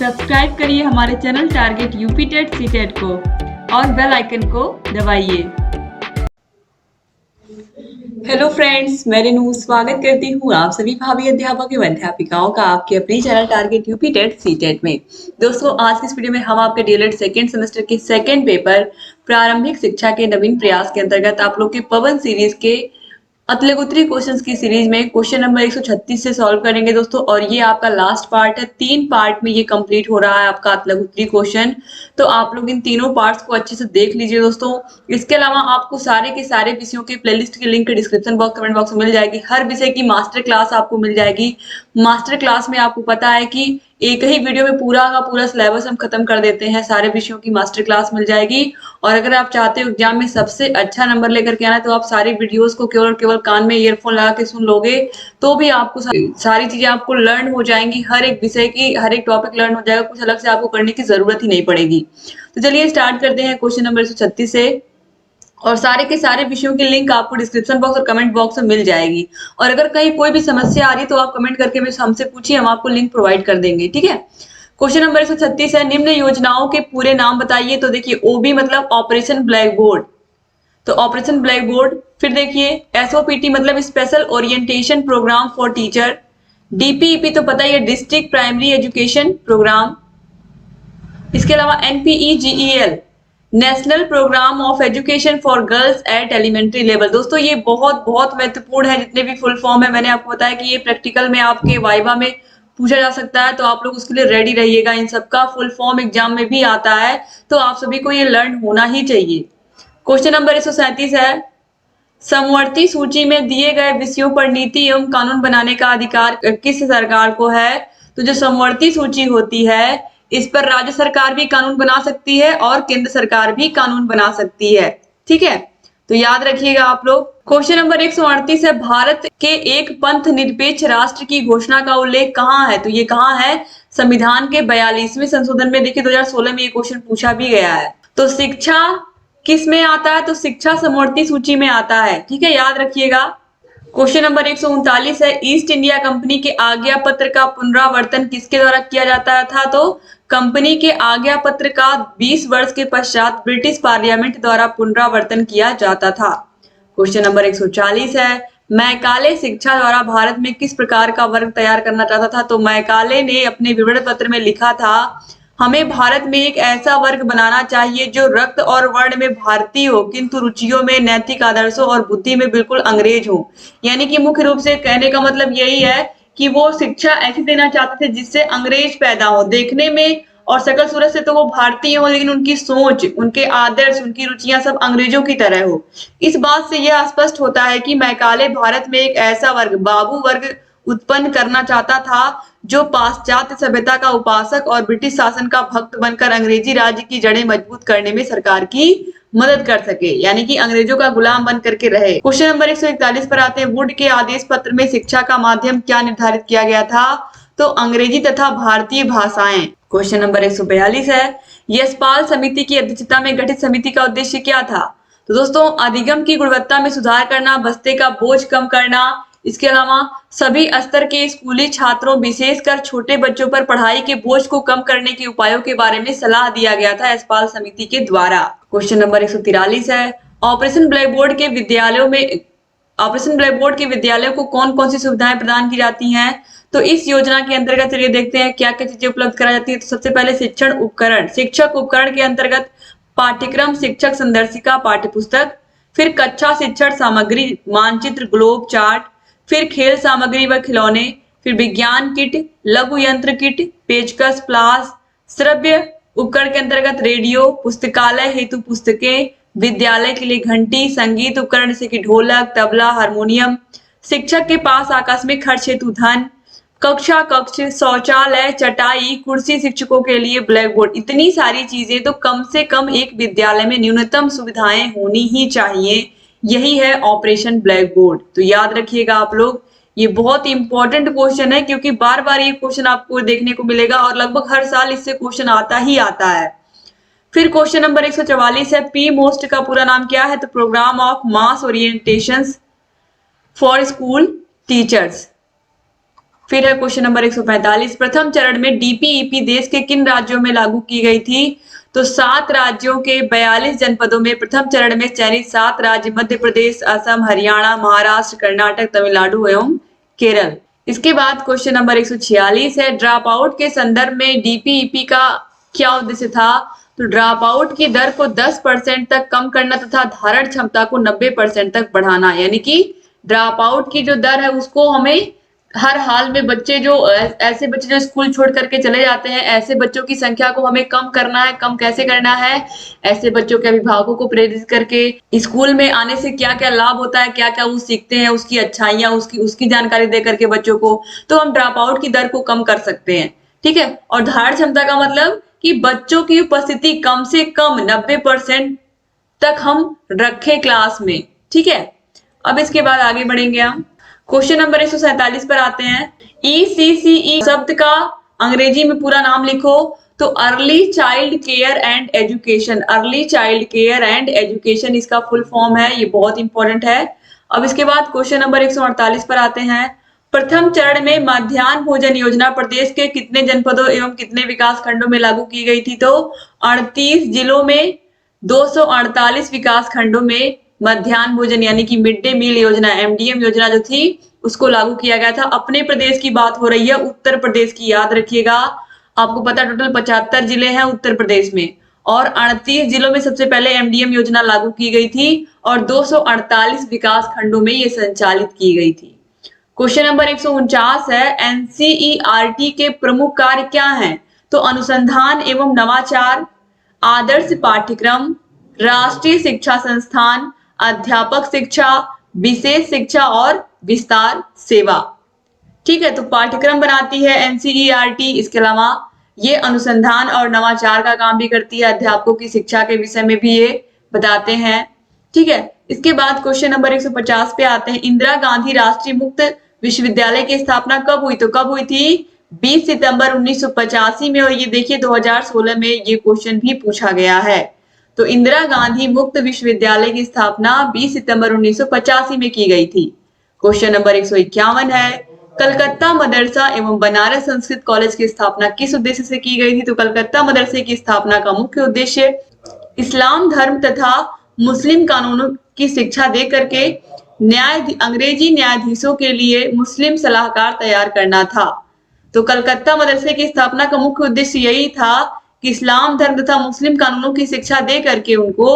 Subscribe करिए हमारे channel target UP TET CTET को और बेल आइकन को दबाइए। हेलो फ्रेंड्स, मैं रेनू स्वागत करती हूँ आप सभी भावी अध्यापक एवं अध्यापिकाओं का आपके अपने channel target UP TET CTET में। दोस्तों, आज की इस वीडियो में हम आपके डीएलएड सेकेंड सेमेस्टर के सेकेंड पेपर प्रारंभिक शिक्षा के नवीन प्रयास के अंतर्गत आप लोग के पवन सीरीज के अतलेगुत्री क्वेश्चंस की सीरीज में क्वेश्चन नंबर 136 से सॉल्व करेंगे दोस्तों। और ये आपका लास्ट पार्ट है, 3 पार्ट में ये कंप्लीट हो रहा है आपका अतलेगुत्री क्वेश्चन। तो आप लोग इन तीनों पार्ट्स को अच्छे से देख लीजिए दोस्तों। इसके अलावा आपको सारे के सारे विषयों के प्लेलिस्ट की link description box comment box में मिल जाएगी। हर विषय की मास्टर क्लास आपको मिल जाएगी। मास्टर क्लास में आपको पता है कि एक ही वीडियो में पूरा का पूरा सिलेबस हम खत्म कर देते हैं। सारे विषयों की मास्टर क्लास मिल जाएगी। और अगर आप चाहते हो एग्जाम में सबसे अच्छा नंबर लेकर के आना है तो आप सारी वीडियोस को केवल कान में ईयरफोन लगा के सुन लोगे तो भी आपको सारी चीजें आपको लर्न हो जाएंगी। हर एक विषय की हर एक टॉपिक लर्न हो जाएगा, कुछ अलग से आपको करने की जरूरत ही नहीं पड़ेगी। तो चलिए स्टार्ट करते हैं क्वेश्चन नंबर 136 से। और सारे के सारे विषयों की लिंक आपको डिस्क्रिप्शन बॉक्स और कमेंट बॉक्स में मिल जाएगी। और अगर कहीं कोई भी समस्या आ रही है तो आप कमेंट करके हमसे पूछिए, हम आपको लिंक प्रोवाइड कर देंगे। ठीक है। क्वेश्चन नंबर 136 है, निम्न योजनाओं के पूरे नाम बताइए। तो देखिए, ओबी मतलब ऑपरेशन ब्लैक बोर्ड, तो ऑपरेशन ब्लैक बोर्ड। फिर देखिए एसओपीटी मतलब special orientation programme for teacher. DPEP तो पता ही है, डिस्ट्रिक्ट प्राइमरी एजुकेशन प्रोग्राम। इसके अलावा NPEGEL national programme of education for girls at elementary level. दोस्तों, ये बहुत बहुत महत्वपूर्ण है। जितने भी फुल फॉर्म है, मैंने आपको बताया कि ये प्रैक्टिकल में आपके वाइवा में पूछा जा सकता है, तो आप लोग उसके लिए रेडी रहिएगा। इन सबका फुल फॉर्म एग्जाम में भी आता है, तो आप सभी को ये लर्न होना ही चाहिए। क्वेश्चन नंबर 137 है, समवर्ती सूची में दिए गए विषयों पर नीति एवं कानून बनाने का अधिकार किस सरकार को है। तो जो समवर्ती सूची होती है, इस पर राज्य सरकार भी कानून बना सकती है और केंद्र सरकार भी कानून बना सकती है। ठीक है, तो याद रखिएगा आप लोग। क्वेश्चन नंबर 138 है, भारत के एक पंथ निरपेक्ष राष्ट्र की घोषणा का उल्लेख कहाँ है। तो ये कहाँ है, संविधान के 42वें संशोधन में। देखिए 2016 में ये क्वेश्चन पूछा भी गया है। तो शिक्षा किस में आता है, तो शिक्षा समवर्ती सूची में आता है। ठीक है, याद रखिएगा। क्वेश्चन नंबर 139 है, ईस्ट इंडिया कंपनी के आज्ञा पत्र का पुनरावर्तन किसके द्वारा किया जाता था। तो कंपनी के आज्ञा पत्र का 20 वर्ष के पश्चात ब्रिटिश पार्लियामेंट द्वारा पुनरावर्तन किया जाता था। क्वेश्चन नंबर 140 है, मैकाले शिक्षा द्वारा भारत में किस प्रकार का वर्ग तैयार करना चाहता था। तो मैकाले ने अपने विवरण पत्र में लिखा था, हमें भारत में एक ऐसा वर्ग बनाना चाहिए जो रक्त और वर्ण में भारतीय हो किंतु रुचियों में, नैतिक आदर्शों और बुद्धि में बिल्कुल अंग्रेज हो। यानी कि मुख्य रूप से कहने का मतलब यही है कि वो शिक्षा ऐसी देना चाहते थे जिससे अंग्रेज पैदा हो, देखने में और शकल सूरत से तो वो भारतीय हो, लेकिन उनकी सोच, उनके आदर्श, उनकी रुचियां सब अंग्रेजों की तरह हो। इस बात से यह स्पष्ट होता है कि मैकाले भारत में एक ऐसा वर्ग, बाबू वर्ग उत्पन्न करना चाहता था जो पाश्चात्य सभ्यता का उपासक और ब्रिटिश शासन का भक्त बनकर अंग्रेजी राज्य की जड़ें मजबूत करने में सरकार की मदद कर सके, यानी कि अंग्रेजों का गुलाम बन करके रहे। क्वेश्चन नंबर 141 पर आते हैं, वुड के आदेश पत्र में शिक्षा का माध्यम क्या निर्धारित किया गया था। तो अंग्रेजी तथा भारतीय भाषाएं। क्वेश्चन नंबर 142 है, यशपाल समिति की अध्यक्षता में गठित समिति का उद्देश्य क्या था। तो दोस्तों, अधिगम की गुणवत्ता में सुधार करना, बस्ते का बोझ कम करना, इसके अलावा सभी स्तर के स्कूली छात्रों विशेषकर छोटे बच्चों पर पढ़ाई के बोझ को कम करने के उपायों के बारे में सलाह दिया गया था यशपाल समिति के द्वारा। क्वेश्चन नंबर 143 है, ऑपरेशन ब्लैक बोर्ड के विद्यालयों को कौन कौन सी सुविधाएं प्रदान की जाती हैं। तो इस योजना के अंतर्गत चलिए देखते हैं क्या क्या चीजें उपलब्ध कराई जाती है। तो सबसे पहले शिक्षण उपकरण, शिक्षक उपकरण के अंतर्गत पाठ्यक्रम शिक्षक संदर्शिका पाठ्यपुस्तक, फिर कक्षा शिक्षण सामग्री, मानचित्र, ग्लोब चार्ट, फिर खेल सामग्री व खिलौने, फिर विज्ञान किट, लघु यंत्र किट, पेचकस, प्लास, श्रव्य उपकरण के अंतर्गत रेडियो, पुस्तकालय हेतु पुस्तकें, विद्यालय के लिए घंटी, संगीत उपकरण जैसे कि ढोलक, तबला, हारमोनियम, शिक्षक के पास आकस्मिक खर्च हेतु धन, कक्षा कक्ष, शौचालय, चटाई, कुर्सी, शिक्षकों के लिए ब्लैक बोर्ड। इतनी सारी चीजें, तो कम से कम एक विद्यालय में न्यूनतम सुविधाएं होनी ही चाहिए। यही है ऑपरेशन ब्लैक बोर्ड। तो याद रखिएगा आप लोग, ये बहुत इंपॉर्टेंट क्वेश्चन है क्योंकि बार बार ये क्वेश्चन आपको देखने को मिलेगा और लगभग हर साल इससे क्वेश्चन आता ही आता है। फिर क्वेश्चन नंबर 144 है, पी मोस्ट का पूरा नाम क्या है। तो programme of mass orientation for school teachers. फिर है क्वेश्चन नंबर 145, प्रथम चरण में डीपीईपी देश के किन राज्यों में लागू की गई थी? तो 7 राज्यों के 42 जनपदों में प्रथम चरण में चयनित 7 राज्य मध्य प्रदेश, असम, हरियाणा, महाराष्ट्र, कर्नाटक, तमिलनाडु एवं केरल। इसके बाद क्वेश्चन नंबर 146 है, ड्रॉप आउट के संदर्भ में डीपीईपी का क्या उद्देश्य था? तो ड्रॉप आउट की दर को 10% तक कम करना तथा धारण क्षमता को 90% तक बढ़ाना, यानी कि ड्रॉप आउट की जो दर है उसको हमें हर हाल में बच्चे जो ऐसे बच्चे जो स्कूल छोड़ करके चले जाते हैं, ऐसे बच्चों की संख्या को हमें कम करना है। कम कैसे करना है? ऐसे बच्चों के अभिभावकों को प्रेरित करके स्कूल में आने से क्या क्या लाभ होता है, क्या क्या वो सीखते हैं, उसकी अच्छाइयां, उसकी उसकी जानकारी दे करके बच्चों को, तो हम ड्रॉप आउट की दर को कम कर सकते हैं। ठीक है। और धारण क्षमता का मतलब कि बच्चों की उपस्थिति कम से कम 90% तक हम रखें क्लास में। ठीक है। अब इसके बाद आगे बढ़ेंगे हम क्वेश्चन नंबर 147 पर आते हैं। ECCE शब्द का अंग्रेजी में पूरा नाम लिखो। तो early child care and education, early child care and education इसका फुल फॉर्म है। ये बहुत इंपॉर्टेंट है। अब इसके बाद क्वेश्चन नंबर 148 पर आते हैं। प्रथम चरण में मध्याह्न भोजन योजना प्रदेश के कितने जनपदों एवं कितने विकास खंडों में लागू की गई थी? तो 38 जिलों में 248 विकास खंडों में मध्याह्न भोजन यानी कि मिड डे मील योजना, MDM योजना जो थी उसको लागू किया गया था। अपने प्रदेश की बात हो रही है, उत्तर प्रदेश की, याद रखिएगा। आपको पता टोटल 75 जिले हैं उत्तर प्रदेश में और 38 जिलों में सबसे पहले MDM योजना लागू की गई थी और 248 विकास खंडों में ये संचालित की गई थी। क्वेश्चन नंबर 149 है, NCERT के प्रमुख कार्य क्या हैं? तो अनुसंधान एवं नवाचार, आदर्श पाठ्यक्रम, राष्ट्रीय शिक्षा संस्थान, अध्यापक शिक्षा, विशेष शिक्षा और विस्तार सेवा। ठीक है। तो पाठ्यक्रम बनाती है NCERT। इसके अलावा ये अनुसंधान और नवाचार का काम भी करती है, अध्यापकों की शिक्षा के विषय में भी ये बताते हैं। ठीक है। इसके बाद क्वेश्चन नंबर 150 पे आते हैं। इंदिरा गांधी राष्ट्रीय मुक्त विश्वविद्यालय की स्थापना कब हुई? तो कब हुई थी? 20 सितंबर 1985 में। और ये देखिए 2016 में ये क्वेश्चन भी पूछा गया है। तो इंदिरा गांधी मुक्त विश्वविद्यालय की स्थापना 20 सितंबर 1985 में की गई थी। क्वेश्चन नंबर 151 है, कलकत्ता मदरसा एवं बनारस संस्कृत कॉलेज की स्थापना किस उद्देश्य से की गई थी? तो कलकत्ता मदरसे की स्थापना का मुख्य उद्देश्य इस्लाम धर्म तथा मुस्लिम कानूनों की शिक्षा दे करके अंग्रेजी न्यायाधीशों के लिए मुस्लिम सलाहकार तैयार करना था। तो कलकत्ता मदरसे की स्थापना का मुख्य उद्देश्य यही था कि इस्लाम धर्म तथा मुस्लिम कानूनों की शिक्षा दे करके उनको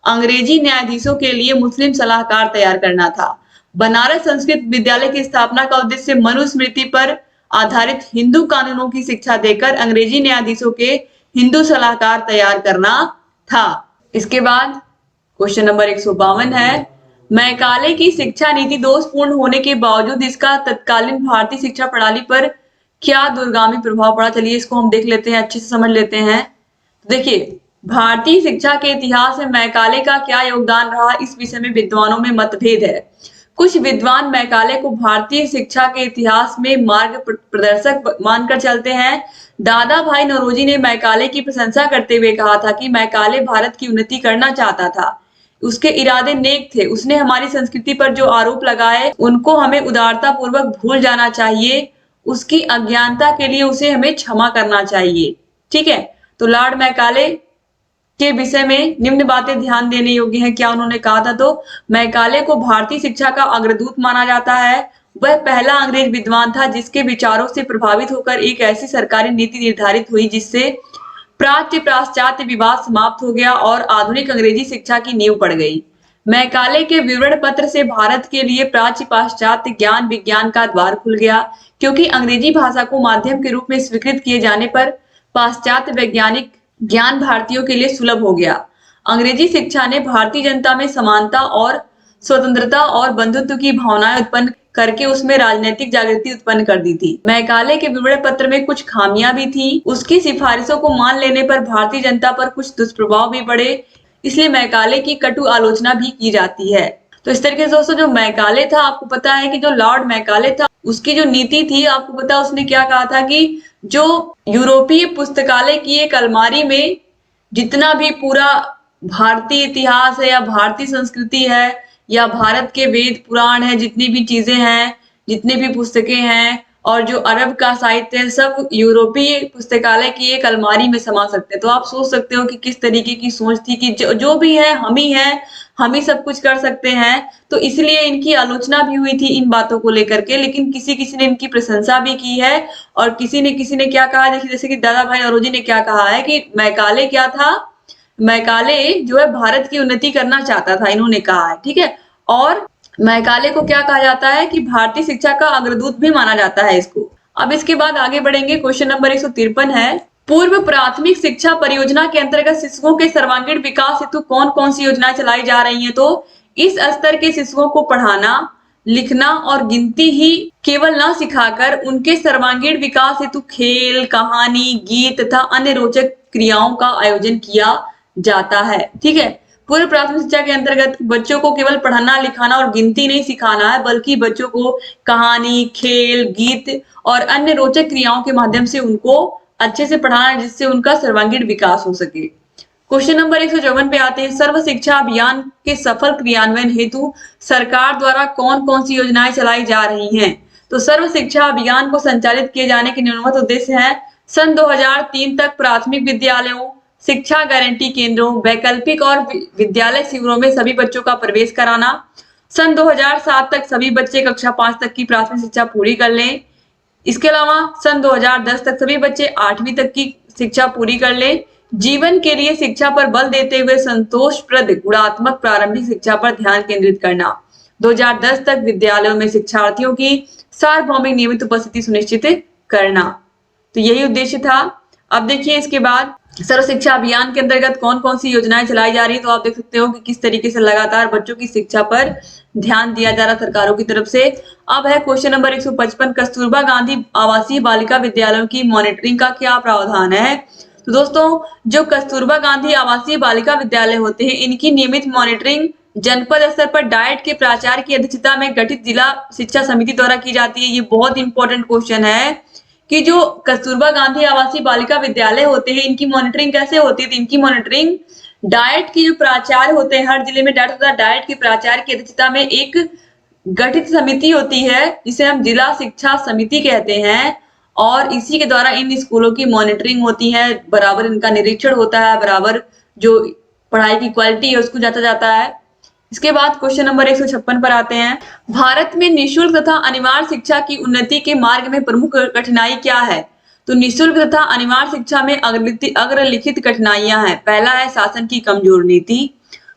अंग्रेजी न्यायाधीशों के लिए मुस्लिम सलाहकार तैयार करना था। बनारस संस्कृत विद्यालय की स्थापना का उद्देश्य मनुस्मृति पर आधारित हिंदू कानूनों की शिक्षा देकर अंग्रेजी न्यायाधीशों के हिंदू सलाहकार तैयार करना था। इसके बाद क्वेश्चन नंबर 152 है, मैकाले की शिक्षा नीति दोषपूर्ण होने के बावजूद इसका तत्कालीन भारतीय शिक्षा प्रणाली पर क्या दूरगामी प्रभाव पड़ा? चलिए इसको हम देख लेते हैं, अच्छे से समझ लेते हैं। देखिए, भारतीय शिक्षा के इतिहास में मैकाले का क्या योगदान रहा, इस विषय में विद्वानों में मतभेद है। कुछ विद्वान मैकाले को भारतीय शिक्षा के इतिहास में मार्ग प्रदर्शक मानकर चलते हैं। दादा भाई नौरोजी ने मैकाले की प्रशंसा करते हुए कहा था कि मैकाले भारत की उन्नति करना चाहता था, उसके इरादे नेक थे। उसने हमारी संस्कृति पर जो आरोप लगाए उनको हमें उदारता पूर्वक भूल जाना चाहिए। उसकी अज्ञानता के लिए उसे हमें क्षमा करना चाहिए। ठीक है। तो लॉर्ड मैकाले के विषय में निम्न बातें ध्यान देने योग्य हैं। क्या उन्होंने कहा था? तो मैकाले को भारतीय शिक्षा का अग्रदूत माना जाता है। वह पहला अंग्रेज विद्वान था जिसके विचारों से प्रभावित होकर एक ऐसी सरकारी नीति निर्धारित हुई जिससे प्राच्य पाश्चात्य विवाद समाप्त हो गया और आधुनिक अंग्रेजी शिक्षा की नींव पड़ गई। मैकाले के विवरण पत्र से भारत के लिए प्राच्य पाश्चात्य ज्ञान विज्ञान का द्वार खुल गया, क्योंकि अंग्रेजी भाषा को माध्यम के रूप में स्वीकृत किए जाने पर पाश्चात्य वैज्ञानिक ज्ञान भारतीयों के लिए सुलभ हो गया। अंग्रेजी शिक्षा ने भारतीय जनता में समानता और स्वतंत्रता और बंधुत्व की भावनाएं उत्पन्न करके उसमें राजनीतिक जागृति उत्पन्न कर दी थी। मैकाले के विवरण पत्र में कुछ खामियां भी थी। उसकी सिफारिशों को मान लेने पर भारतीय जनता पर कुछ दुष्प्रभाव भी पड़े, इसलिए मैकाले की कटु आलोचना भी की जाती है। तो इस तरीके से दोस्तों जो मैकाले था, आपको पता है कि जो लॉर्ड मैकाले था उसकी जो नीति थी, आपको पता उसने क्या कहा था कि जो यूरोपीय पुस्तकालय की एक अलमारी में जितना भी पूरा भारतीय इतिहास है या भारतीय संस्कृति है या भारत के वेद पुराण है, जितनी भी चीजें हैं, जितनी भी पुस्तकें हैं, और जो अरब का साहित्य है सब यूरोपीय पुस्तकालय की एक अलमारी में समा सकते हैं। तो आप सोच सकते हो कि किस तरीके की सोच थी कि जो भी है हम ही सब कुछ कर सकते हैं। तो इसलिए इनकी आलोचना भी हुई थी इन बातों को लेकर के, लेकिन किसी किसी ने इनकी प्रशंसा भी की है। और किसी ने क्या कहा, देखिए जैसे कि दादा भाई नौरोजी ने क्या कहा है कि मैकाले क्या था, मैकाले जो है भारत की उन्नति करना चाहता था, इन्होंने कहा है, ठीक है। और मैकाले को क्या कहा जाता है कि भारतीय शिक्षा का अग्रदूत भी माना जाता है इसको। अब इसके बाद आगे बढ़ेंगे, क्वेश्चन नंबर 153 है, पूर्व प्राथमिक शिक्षा परियोजना के अंतर्गत शिशुओं के सर्वांगीण विकास हेतु कौन कौन सी योजनाएं चलाई जा रही हैं। तो इस स्तर के शिशुओं को पढ़ाना, लिखना और गिनती ही केवल न सिखाकर उनके सर्वांगीण विकास हेतु खेल, कहानी, गीत तथा अन्य रोचक क्रियाओं का आयोजन किया जाता है, ठीक है। पूर्व प्राथमिक शिक्षा के अंतर्गत बच्चों को केवल पढ़ना, लिखाना और गिनती नहीं सिखाना है, बल्कि बच्चों को कहानी, खेल, गीत और अन्य रोचक क्रियाओं के माध्यम से उनको अच्छे से पढ़ाना है, जिससे उनका सर्वांगीण विकास हो सके। क्वेश्चन नंबर 154 पे आते हैं, सर्व शिक्षा अभियान के सफल क्रियान्वयन हेतु सरकार द्वारा कौन कौन सी योजनाएं चलाई जा रही हैं। तो सर्व शिक्षा अभियान को संचालित किए जाने के निम्नलिखित उद्देश्य हैं, सन 2003 तक प्राथमिक विद्यालयों, शिक्षा गारंटी केंद्रों, वैकल्पिक और विद्यालय शिविरों में सभी बच्चों का प्रवेश कराना, सन 2007 तक सभी बच्चे कक्षा 5 तक की प्राथमिक शिक्षा पूरी कर लें। इसके अलावा सन 2010 तक सभी बच्चे 8वीं तक की शिक्षा पूरी कर लें। जीवन के लिए शिक्षा पर बल देते हुए संतोषप्रद गुणात्मक प्रारंभिक शिक्षा पर ध्यान केंद्रित करना। 2010 तक विद्यालयों में शिक्षार्थियों की सार्वभौमिक नियमित उपस्थिति सुनिश्चित करना। तो यही उद्देश्य था। अब देखिए इसके बाद सर्व शिक्षा अभियान के अंतर्गत कौन कौन सी योजनाएं चलाई जा रही है। तो आप देख सकते हो कि किस तरीके से लगातार बच्चों की शिक्षा पर ध्यान दिया जा रहा सरकारों की तरफ से। अब है क्वेश्चन नंबर 155, कस्तूरबा गांधी आवासीय बालिका विद्यालयों की मॉनिटरिंग का क्या प्रावधान है। तो दोस्तों जो कस्तूरबा गांधी आवासीय बालिका विद्यालय होते हैं, इनकी नियमित मॉनिटरिंग जनपद स्तर पर डाइट के प्राचार्य की अध्यक्षता में गठित जिला शिक्षा समिति द्वारा की जाती है। ये बहुत इंपॉर्टेंट क्वेश्चन है कि जो कस्तूरबा गांधी आवासीय बालिका विद्यालय होते हैं, इनकी मॉनिटरिंग कैसे होती है। तो इनकी मॉनिटरिंग डाइट की जो प्राचार्य होते हैं, हर जिले में डाइट होता है, डाइट के प्राचार्य की अध्यक्षता में एक गठित समिति होती है जिसे हम जिला शिक्षा समिति कहते हैं, और इसी के द्वारा इन स्कूलों की मॉनिटरिंग होती है, बराबर इनका निरीक्षण होता है, बराबर जो पढ़ाई की क्वालिटी है उसको जांचा जाता है। इसके बाद क्वेश्चन नंबर 156 पर आते हैं, भारत में निःशुल्क तथा अनिवार्य शिक्षा की उन्नति के मार्ग में प्रमुख कठिनाई क्या है। तो निःशुल्क तथा अनिवार्य शिक्षा में अग्रलिखित कठिनाइयां हैं। पहला है शासन की कमजोर नीति,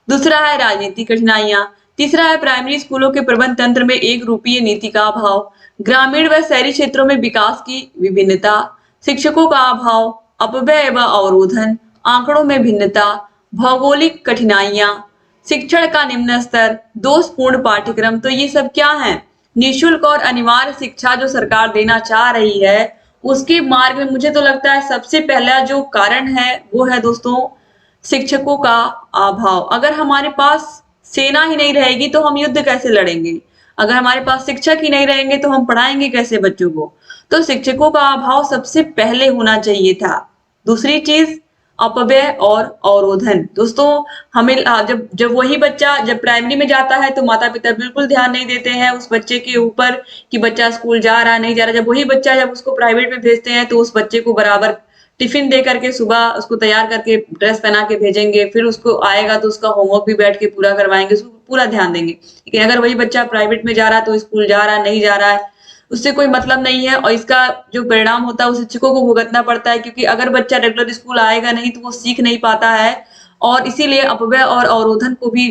दूसरा है राजनीतिक कठिनाइयां, तीसरा है प्राइमरी स्कूलों के प्रबंध तंत्र में एक रूपीय नीति का अभाव, ग्रामीण व शहरी क्षेत्रों में विकास की विभिन्नता, शिक्षकों का अभाव, अपव्यय व अवरोधन, आंकड़ों में भिन्नता, भौगोलिक कठिनाइयां, शिक्षण का निम्न स्तर, दोषपूर्ण पाठ्यक्रम। तो ये सब क्या है, निःशुल्क और अनिवार्य शिक्षा जो सरकार देना चाह रही है उसके मार्ग में मुझे तो लगता है सबसे पहला जो कारण है वो है दोस्तों शिक्षकों का अभाव। अगर हमारे पास सेना ही नहीं रहेगी तो हम युद्ध कैसे लड़ेंगे, अगर हमारे पास शिक्षक ही नहीं रहेंगे तो हम पढ़ाएंगे कैसे बच्चों को। तो शिक्षकों का अभाव सबसे पहले होना चाहिए था। दूसरी चीज अपव्यय और अवरोधन। दोस्तों हमें जब जब वही बच्चा जब प्राइमरी में जाता है तो माता पिता बिल्कुल ध्यान नहीं देते हैं उस बच्चे के ऊपर कि बच्चा स्कूल जा रहा है नहीं जा रहा। जब वही बच्चा जब उसको प्राइवेट में भेजते हैं तो उस बच्चे को बराबर टिफिन दे करके सुबह उसको तैयार करके ड्रेस पहना के भेजेंगे, फिर उसको आएगा तो उसका होमवर्क भी बैठ के पूरा करवाएंगे, उसको पूरा ध्यान देंगे। लेकिन अगर वही बच्चा प्राइवेट में जा रहा है तो स्कूल जा रहा है नहीं जा रहा है उससे कोई मतलब नहीं है, और इसका जो परिणाम होता है वो शिक्षकों को भुगतना पड़ता है, क्योंकि अगर बच्चा रेगुलर स्कूल आएगा नहीं तो वो सीख नहीं पाता है। और इसीलिए अपव्यय और अवरोधन को भी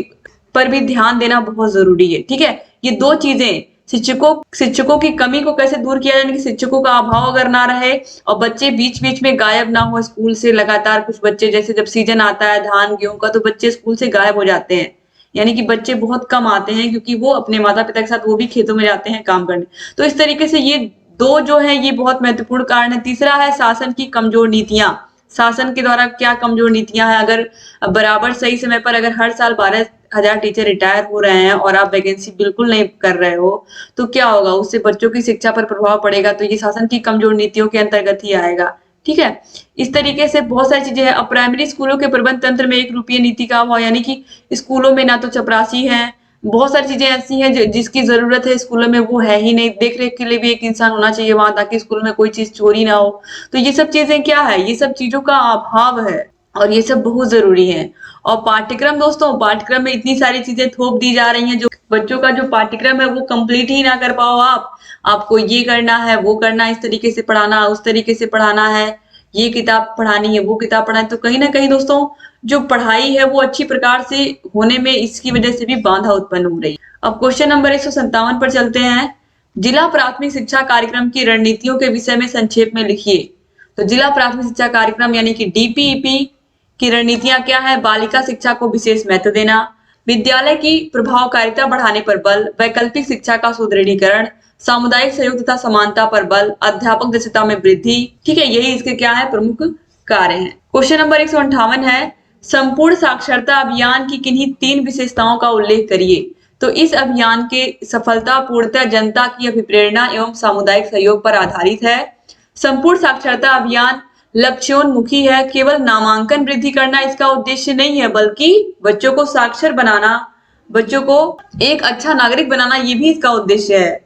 पर भी ध्यान देना बहुत जरूरी है, ठीक है। ये दो चीजें शिक्षकों की कमी को कैसे दूर किया जाए कि शिक्षकों का अभाव अगर ना रहे और बच्चे बीच बीच में गायब ना हो स्कूल से। लगातार कुछ बच्चे जैसे जब सीजन आता है धान गेहूं का तो बच्चे स्कूल से गायब हो जाते हैं, यानी कि बच्चे बहुत कम आते हैं क्योंकि वो अपने माता पिता के साथ वो भी खेतों में जाते हैं काम करने। तो इस तरीके से ये दो जो है ये बहुत महत्वपूर्ण कारण है। तीसरा है शासन की कमजोर नीतियां। शासन के द्वारा क्या कमजोर नीतियां हैं, अगर बराबर सही समय पर अगर हर साल 12,000 टीचर रिटायर हो रहे हैं और आप वैकेंसी बिल्कुल नहीं कर रहे हो तो क्या होगा, उससे बच्चों की शिक्षा पर प्रभाव पड़ेगा। तो ये शासन की कमजोर नीतियों के अंतर्गत ही आएगा, ठीक है। इस तरीके से बहुत सारी चीजें हैं। अब प्राइमरी स्कूलों के प्रबंध तंत्र में एक रूपीय नीति का अभाव, यानी कि स्कूलों में ना तो चपरासी है बहुत सारी चीजें ऐसी हैं जिसकी जरूरत है स्कूलों में, वो है ही नहीं। देख रेख के लिए भी एक इंसान होना चाहिए वहां, ताकि स्कूल में कोई चीज चोरी ना हो। तो ये सब चीजें क्या है, ये सब चीजों का अभाव है और ये सब बहुत जरूरी है। और पाठ्यक्रम दोस्तों, पाठ्यक्रम में इतनी सारी चीजें थोप दी जा रही हैं, जो बच्चों का जो पाठ्यक्रम है वो कंप्लीट ही ना कर पाओ आप। आपको ये करना है, वो करना है, इस तरीके से पढ़ाना, उस तरीके से पढ़ाना है, ये किताब पढ़ानी है, वो किताब पढ़ानी है। तो कहीं ना कहीं दोस्तों जो पढ़ाई है वो अच्छी प्रकार से होने में इसकी वजह से भी बाधा उत्पन्न हो रही है। अब क्वेश्चन नंबर 157 पर चलते हैं। जिला प्राथमिक शिक्षा कार्यक्रम की रणनीतियों के विषय में संक्षेप में लिखिए। तो जिला प्राथमिक शिक्षा कार्यक्रम यानी कि डीपीईपी की रणनीतियां क्या है? बालिका शिक्षा को विशेष महत्व देना, विद्यालय की प्रभावकारिता बढ़ाने पर बल, वैकल्पिक शिक्षा का सुदृढ़ीकरण, सामुदायिक सहयोग तथा समानता पर बल, अध्यापक दक्षता में वृद्धि। ठीक है, यही इसके क्या है, प्रमुख कार्य हैं। क्वेश्चन नंबर 158 है, संपूर्ण साक्षरता अभियान की किन्हीं 3 विशेषताओं का उल्लेख करिए। तो इस अभियान के सफलता पूर्णतः जनता की अभिप्रेरणा एवं सामुदायिक सहयोग पर आधारित है। संपूर्ण साक्षरता अभियान लक्ष्योन्मुखी है, केवल नामांकन वृद्धि करना इसका उद्देश्य नहीं है, बल्कि बच्चों को साक्षर बनाना, बच्चों को एक अच्छा नागरिक बनाना, ये भी इसका उद्देश्य है।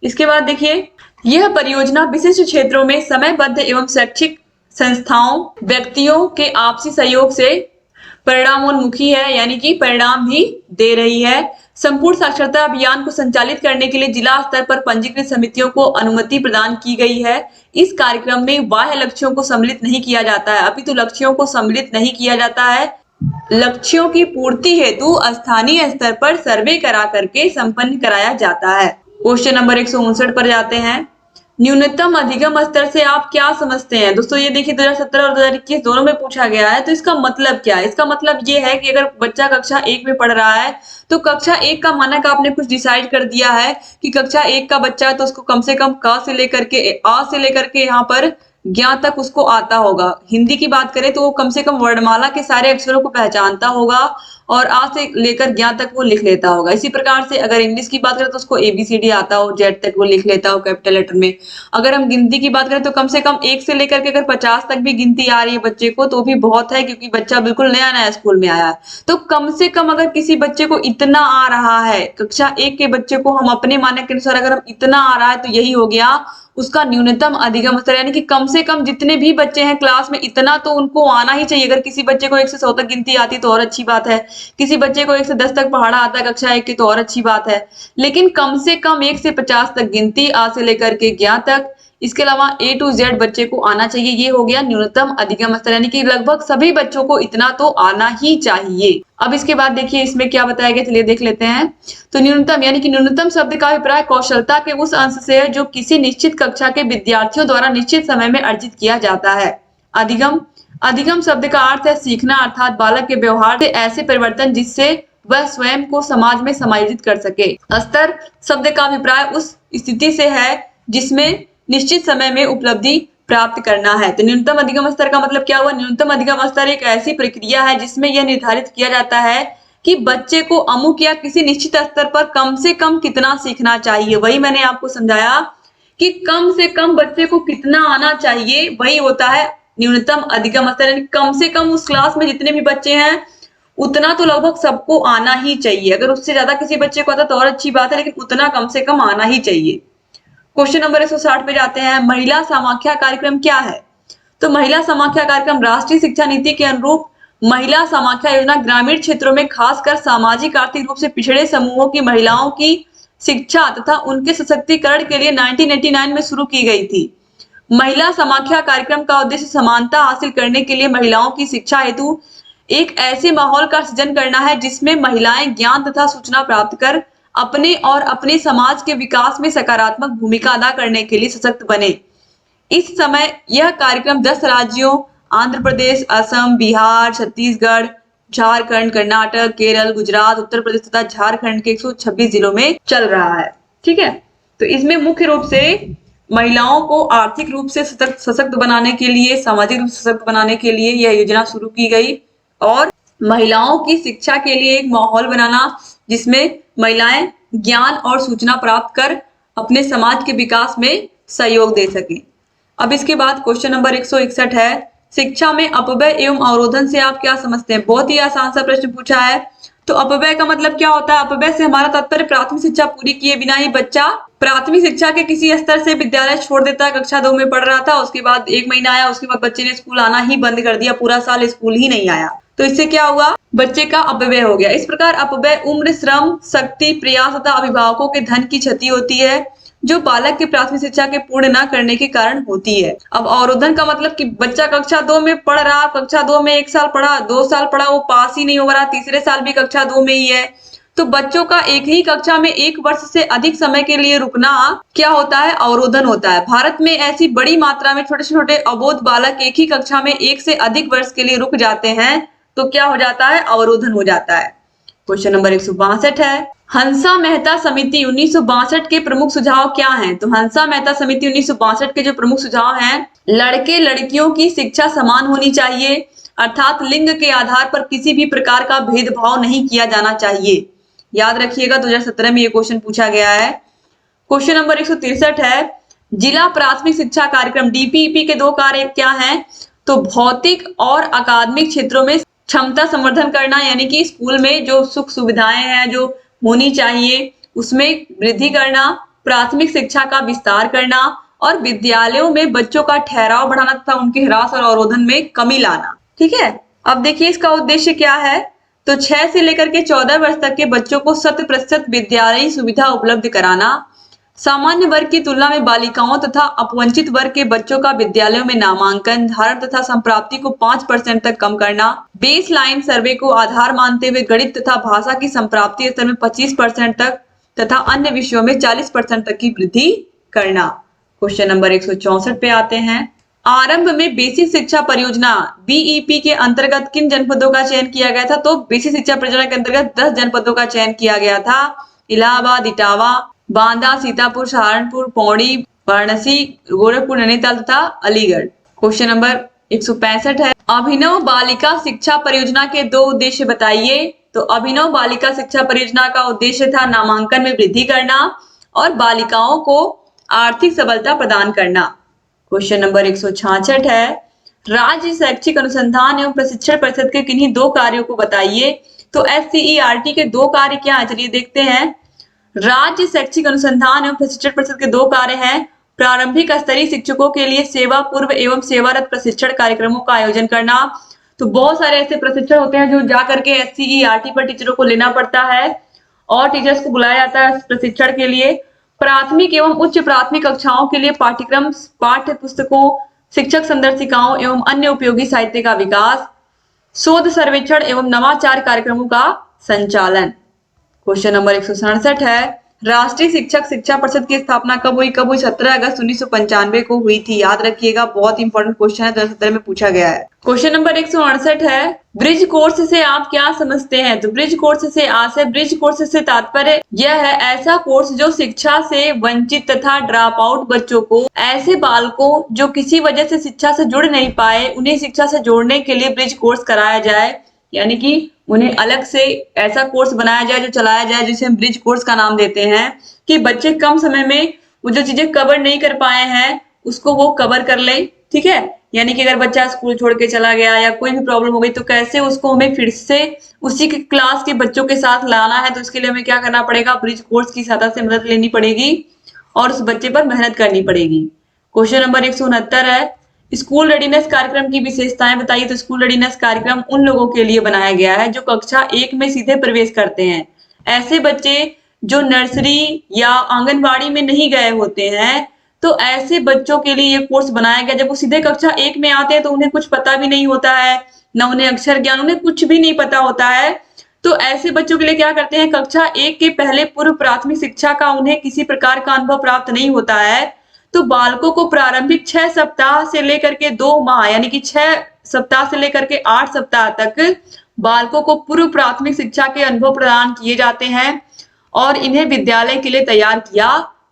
इसके बाद देखिए, यह परियोजना विशिष्ट क्षेत्रों में समयबद्ध एवं शैक्षिक संस्थाओं, व्यक्तियों के आपसी सहयोग से परिणामोन्मुखी है, यानी कि परिणाम भी दे रही है। संपूर्ण साक्षरता अभियान को संचालित करने के लिए जिला स्तर पर पंजीकृत समितियों को अनुमति प्रदान की गई है। इस कार्यक्रम में बाह्य लक्ष्यों को सम्मिलित नहीं किया जाता है, अभी तो लक्ष्यों को सम्मिलित नहीं किया जाता है। लक्ष्यों की पूर्ति हेतु स्थानीय स्तर पर सर्वे करा करके संपन्न कराया जाता है। क्वेश्चन नंबर 159 पर जाते हैं। न्यूनतम अधिगम स्तर से आप क्या समझते हैं? दोस्तों ये देखिए 2017 और 2021 दोनों में पूछा गया है। तो इसका मतलब क्या है? इसका मतलब ये है कि अगर बच्चा कक्षा 1 में पढ़ रहा है तो कक्षा 1 का मानक आपने कुछ डिसाइड कर दिया है कि कक्षा 1 का बच्चा है तो उसको कम से कम क से लेकर के आ से लेकर के यहाँ पर ज्ञ तक उसको आता होगा। हिंदी की बात करें तो वो कम से कम वर्णमाला के सारे अक्षरों को पहचानता होगा और आ से लेकर ज्ञ तक वो लिख लेता होगा। इसी प्रकार से अगर इंग्लिश की बात करें तो उसको ABCD आता हो, जेड तक वो लिख लेता हो कैपिटल लेटर में। अगर हम गिनती की बात करें तो कम से कम 1 से लेकर के अगर 50 तक भी गिनती आ रही है बच्चे को तो भी बहुत है, क्योंकि बच्चा बिल्कुल नया नया स्कूल में आया है। तो कम से कम अगर किसी बच्चे को इतना आ रहा है, कक्षा 1 के बच्चे को हम अपने मानक के अनुसार अगर हम इतना आ रहा है तो यही हो गया उसका न्यूनतम अधिगम स्तर, यानी कि कम से कम जितने भी बच्चे हैं क्लास में इतना तो उनको आना ही चाहिए। अगर किसी बच्चे को 1 से 100 तक गिनती आती तो और अच्छी बात है, किसी बच्चे को 1 से 10 तक पढ़ा आता है कक्षा 1 की तो और अच्छी बात है, लेकिन कम से कम 1 से 50 तक गिनती आ से लेकर के ज्ञ तक, इसके अलावा A to Z बच्चे को आना चाहिए। ये हो गया न्यूनतम अधिगम स्तर, यानी कि लगभग सभी बच्चों को इतना तो आना ही चाहिए। अब इसके बाद देखिए इसमें क्या बताया गया, चलिए देख लेते हैं। तो न्यूनतम यानी कि न्यूनतम शब्द का अभिप्राय कौशलता के उस अंश से है जो किसी निश्चित कक्षा के विद्यार्थियों द्वारा निश्चित समय में अर्जित किया जाता है। अधिगम, अधिगम शब्द का अर्थ है सीखना, अर्थात बालक के व्यवहार से ऐसे परिवर्तन जिससे वह स्वयं को समाज में समायोजित कर सके। स्तर शब्द का अभिप्राय उस स्थिति से है जिसमें निश्चित समय में उपलब्धि प्राप्त करना है। तो न्यूनतम अधिगम स्तर का मतलब क्या हुआ? न्यूनतम अधिगम स्तर एक ऐसी प्रक्रिया है जिसमें यह निर्धारित किया जाता है कि बच्चे को अमुक या किसी निश्चित स्तर पर कम से कम कितना सीखना चाहिए। वही मैंने आपको समझाया कि कम से कम बच्चे को कितना आना चाहिए, वही होता है न्यूनतम अधिगम स्तर। यानी कम से कम उस क्लास में जितने भी बच्चे हैं उतना तो लगभग सबको आना ही चाहिए। अगर उससे ज्यादा किसी बच्चे को आता तो और अच्छी बात है, लेकिन उतना कम से कम आना ही चाहिए। क्वेश्चन नंबर 160 पे जाते हैं। महिला समाख्या कार्यक्रम क्या है? तो महिला समाख्या कार्यक्रम राष्ट्रीय शिक्षा नीति के अनुरूप महिला समाख्या योजना ग्रामीण क्षेत्रों में खासकर सामाजिक आर्थिक रूप से पिछड़े समूहों की महिलाओं की शिक्षा तथा उनके सशक्तिकरण के लिए 1989 में शुरू की गई थी। महिला समाख्या कार्यक्रम का उद्देश्य समानता हासिल करने के लिए महिलाओं की शिक्षा हेतु एक ऐसे माहौल का सृजन करना है जिसमें महिलाएं ज्ञान तथा सूचना प्राप्त कर अपने और अपने समाज के विकास में सकारात्मक भूमिका अदा करने के लिए सशक्त बने। इस समय यह कार्यक्रम 10 राज्यों आंध्र प्रदेश, असम, बिहार, छत्तीसगढ़, झारखंड, कर्नाटक, केरल, गुजरात, उत्तर प्रदेश तथा झारखंड के 126 जिलों में चल रहा है। ठीक है, तो इसमें मुख्य रूप से महिलाओं को आर्थिक रूप से सशक्त बनाने के लिए, सामाजिक रूप से सशक्त बनाने के लिए यह योजना शुरू की गई और महिलाओं की शिक्षा के लिए एक माहौल बनाना जिसमें महिलाएं ज्ञान और सूचना प्राप्त कर अपने समाज के विकास में सहयोग दे सकें। अब इसके बाद क्वेश्चन नंबर 161 है, शिक्षा में अपव्यय एवं अवरोधन से आप क्या समझते हैं? बहुत ही आसान सा प्रश्न पूछा है। तो अपव्यय का मतलब क्या होता है? अपव्यय से हमारा तात्पर्य प्राथमिक शिक्षा पूरी किए बिना ही बच्चा प्राथमिक शिक्षा के किसी स्तर से विद्यालय छोड़ देता है। कक्षा 2 में पढ़ रहा था, उसके बाद 1 महीना आया, उसके बाद बच्चे ने स्कूल आना ही बंद कर दिया, पूरा साल स्कूल ही नहीं आया। तो इससे क्या हुआ? बच्चे का अपव्यय हो गया। इस प्रकार अपव्यय उम्र, श्रम, शक्ति, प्रयास तथा अभिभावकों के धन की क्षति होती है, जो बालक की प्राथमिक शिक्षा के पूर्ण न करने के कारण होती है। अब अवरोधन का मतलब कि बच्चा कक्षा 2 में पढ़ रहा, कक्षा 2 में 1 साल पढ़ा, 2 साल पढ़ा, वो पास ही नहीं हो रहा, तीसरे साल भी कक्षा 2 में ही है। तो बच्चों का एक ही कक्षा में 1 वर्ष से अधिक समय के लिए रुकना क्या होता है? अवरोधन होता है। भारत में ऐसी बड़ी मात्रा में छोटे छोटे अबोध बालक एक ही कक्षा में 1 से अधिक वर्ष के लिए रुक जाते हैं, तो क्या हो जाता है? अवरोधन हो जाता है। क्वेश्चन नंबर 162 है, हंसा मेहता समिति 1962 के प्रमुख सुझाव क्या हैं? तो हंसा मेहता समिति 1962 के जो प्रमुख सुझाव हैं, लड़के लड़कियों की शिक्षा समान होनी चाहिए, अर्थात लिंग के आधार पर किसी भी प्रकार का भेदभाव नहीं किया जाना चाहिए। याद रखिएगा 2017 में ये क्वेश्चन पूछा गया है। क्वेश्चन नंबर 163 है, जिला प्राथमिक शिक्षा कार्यक्रम डीपीईपी के 2 कार्य क्या हैं? तो भौतिक और अकादमिक क्षेत्रों में क्षमता संवर्धन करना, यानी कि स्कूल में जो सुख सुविधाएं हैं जो होनी चाहिए उसमें वृद्धि करना, प्राथमिक शिक्षा का विस्तार करना और विद्यालयों में बच्चों का ठहराव बढ़ाना तथा उनके ह्रास और अवरोधन में कमी लाना। ठीक है, अब देखिए इसका उद्देश्य क्या है? तो 6 से लेकर के 14 वर्ष तक के बच्चों को 100% विद्यालयी सुविधा उपलब्ध कराना, सामान्य वर्ग की तुलना में बालिकाओं तथा अपवंचित वर्ग के बच्चों का विद्यालयों में नामांकन, धारण तथा संप्राप्ति को 5% तक कम करना, बेस लाइन सर्वे को आधार मानते हुए गणित तथा भाषा की संप्राप्ति स्तर में 25% तक तथा अन्य विषयों में 40% तक की वृद्धि करना। क्वेश्चन नंबर 164 पे आते हैं, आरंभ में बेसिक शिक्षा परियोजना बीईपी के अंतर्गत किन जनपदों का चयन किया गया था? तो बेसिक शिक्षा परियोजना के अंतर्गत 10 जनपदों का चयन किया गया था, इलाहाबाद, इटावा, बांदा, सीतापुर, सहारनपुर, पौड़ी, वाराणसी, गोरखपुर, नैनीताल तथा अलीगढ़। क्वेश्चन नंबर 165 है, अभिनव बालिका शिक्षा परियोजना के 2 उद्देश्य बताइए। तो अभिनव बालिका शिक्षा परियोजना का उद्देश्य था नामांकन में वृद्धि करना और बालिकाओं को आर्थिक सबलता प्रदान करना। क्वेश्चन नंबर 166 है, राज्य शैक्षिक अनुसंधान एवं प्रशिक्षण परिषद के किन्हीं 2 कार्यों को बताइए। तो एससीईआरटी के 2 कार्य क्या है? चलिए देखते हैं। राज्य शैक्षिक अनुसंधान एवं प्रशिक्षण परिषद के 2 कार्य हैं, प्रारंभिक स्तरीय शिक्षकों के लिए सेवा पूर्व एवं सेवारत प्रशिक्षण कार्यक्रमों का आयोजन करना। तो बहुत सारे ऐसे प्रशिक्षण होते हैं जो जाकर के एससीईआरटी पर टीचरों को लेना पड़ता है और टीचर्स को बुलाया जाता है प्रशिक्षण के लिए। प्राथमिक एवं उच्च प्राथमिक कक्षाओं के लिए पाठ्यक्रम, पाठ्य पुस्तकों, शिक्षक संदर्शिकाओं एवं अन्य उपयोगी साहित्य का विकास, शोध सर्वेक्षण एवं नवाचार कार्यक्रमों का संचालन। क्वेश्चन नंबर 167 है, राष्ट्रीय शिक्षक शिक्षा परिषद की स्थापना कब हुई? 17 अगस्त 1995 को हुई थी। याद रखिएगा, बहुत इंपॉर्टेंट क्वेश्चन है, 2017 में पूछा गया है। क्वेश्चन नंबर 168 है, ब्रिज कोर्स से आप क्या समझते हैं? तो ब्रिज कोर्स से ब्रिज कोर्स से तात्पर्य यह है ऐसा कोर्स जो शिक्षा से वंचित तथा ड्रॉप आउट बच्चों को, ऐसे बालकों जो किसी वजह से शिक्षा से जुड़ नहीं पाए, उन्हें शिक्षा से जोड़ने के लिए ब्रिज कोर्स कराया जाए, यानी कि उन्हें अलग से ऐसा कोर्स बनाया जाए जो चलाया जाए, जिसे हम ब्रिज कोर्स का नाम देते हैं, कि बच्चे कम समय में वो जो चीजें कवर नहीं कर पाए हैं उसको वो कवर कर ले। ठीक है, यानी कि अगर बच्चा स्कूल छोड़ के चला गया या कोई भी प्रॉब्लम हो गई तो कैसे उसको हमें फिर से उसी के क्लास के बच्चों के साथ लाना है, तो इसके लिए हमें क्या करना पड़ेगा? ब्रिज कोर्स की सहायता से मदद लेनी पड़ेगी और उस बच्चे पर मेहनत करनी पड़ेगी। क्वेश्चन नंबर 169 है, स्कूल रेडीनेस कार्यक्रम की विशेषताएं बताइए। तो स्कूल रेडीनेस कार्यक्रम उन लोगों के लिए बनाया गया है जो कक्षा 1 में सीधे प्रवेश करते हैं। ऐसे बच्चे जो नर्सरी या आंगनबाड़ी में नहीं गए होते हैं, तो ऐसे बच्चों के लिए ये कोर्स बनाया गया। जब वो सीधे कक्षा 1 में आते हैं तो उन्हें कुछ पता भी नहीं होता है, ना उन्हें अक्षर ज्ञान, उन्हें कुछ भी नहीं पता होता है। तो ऐसे बच्चों के लिए क्या करते हैं, कक्षा 1 के पहले पूर्व प्राथमिक शिक्षा का उन्हें किसी प्रकार का अनुभव प्राप्त नहीं होता है, तो बालकों को प्रारंभिक 6 सप्ताह से लेकर के 2 माह, यानी कि 6 सप्ताह से लेकर के 8 सप्ताह तक बालकों को पूर्व प्राथमिक शिक्षा के अनुभव प्रदान किए जाते हैं और इन्हें विद्यालय के लिए तैयार किया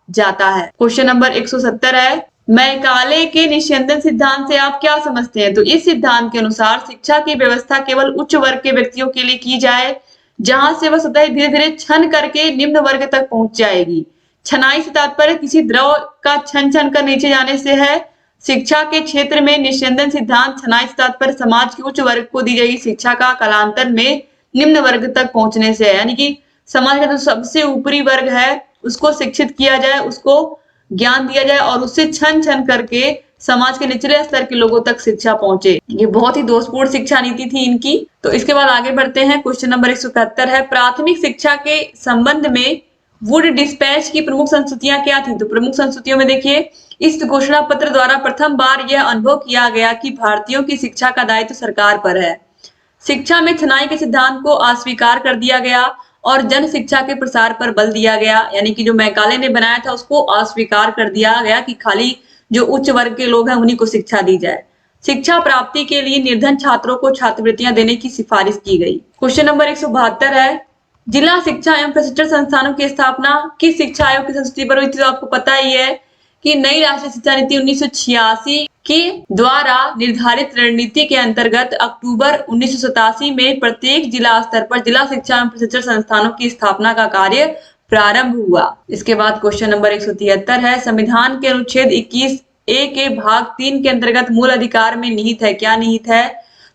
जाता है। क्वेश्चन नंबर 170 है, मैकाले के निस्यंदन सिद्धांत से आप क्या समझते हैं? तो इस सिद्धांत के अनुसार शिक्षा की व्यवस्था केवल उच्च वर्ग के व्यक्तियों के लिए की जाए, जहां से वह स्वतः धीरे धीरे छन करके निम्न वर्ग तक पहुंच जाएगी। छनाई से तात्पर्य किसी द्रव का छन छन कर नीचे जाने से है। शिक्षा के क्षेत्र में निस्यंदन सिद्धांत छनाई से तात्पर्य समाज के उच्च वर्ग को दी गई शिक्षा का कालांतर में निम्न वर्ग तक पहुंचने से है, यानी कि समाज का जो सबसे ऊपरी वर्ग है उसको शिक्षित किया जाए, उसको ज्ञान दिया जाए और उससे छन छन करके समाज के निचले स्तर के लोगों तक शिक्षा पहुंचे। ये बहुत ही दोषपूर्ण शिक्षा नीति थी इनकी। तो इसके बाद आगे बढ़ते हैं। क्वेश्चन नंबर 171 है, प्राथमिक शिक्षा के संबंध में वुड डिस्पैच की प्रमुख संस्तुतियां क्या थी? तो प्रमुख संस्तुतियों में देखिए, इस घोषणा पत्र द्वारा प्रथम बार यह अनुभव किया गया कि भारतीयों की शिक्षा का दायित्व सरकार पर है। शिक्षा में छनाई के सिद्धांत को अस्वीकार कर दिया गया और जन शिक्षा के प्रसार पर बल दिया गया, यानी कि जो मैकाले ने बनाया था उसको अस्वीकार कर दिया गया कि खाली जो उच्च वर्ग के लोग हैं उन्हीं को शिक्षा दी जाए। शिक्षा प्राप्ति के लिए निर्धन छात्रों को छात्रवृत्तियां देने की सिफारिश की गई। क्वेश्चन नंबर 172 है, जिला शिक्षा एवं प्रशिक्षण संस्थानों की स्थापना किस शिक्षा आयोग की संस्तुति पर हुई थी? तो आपको पता ही है कि नई राष्ट्रीय शिक्षा नीति 1986 के द्वारा निर्धारित रणनीति के अंतर्गत अक्टूबर 1987 में प्रत्येक जिला स्तर पर जिला शिक्षा एवं प्रशिक्षण संस्थानों की स्थापना का कार्य प्रारंभ हुआ। इसके बाद क्वेश्चन नंबर 173 है, संविधान के अनुच्छेद 21 ए के भाग 3 के अंतर्गत मूल अधिकार में निहित है। क्या निहित है?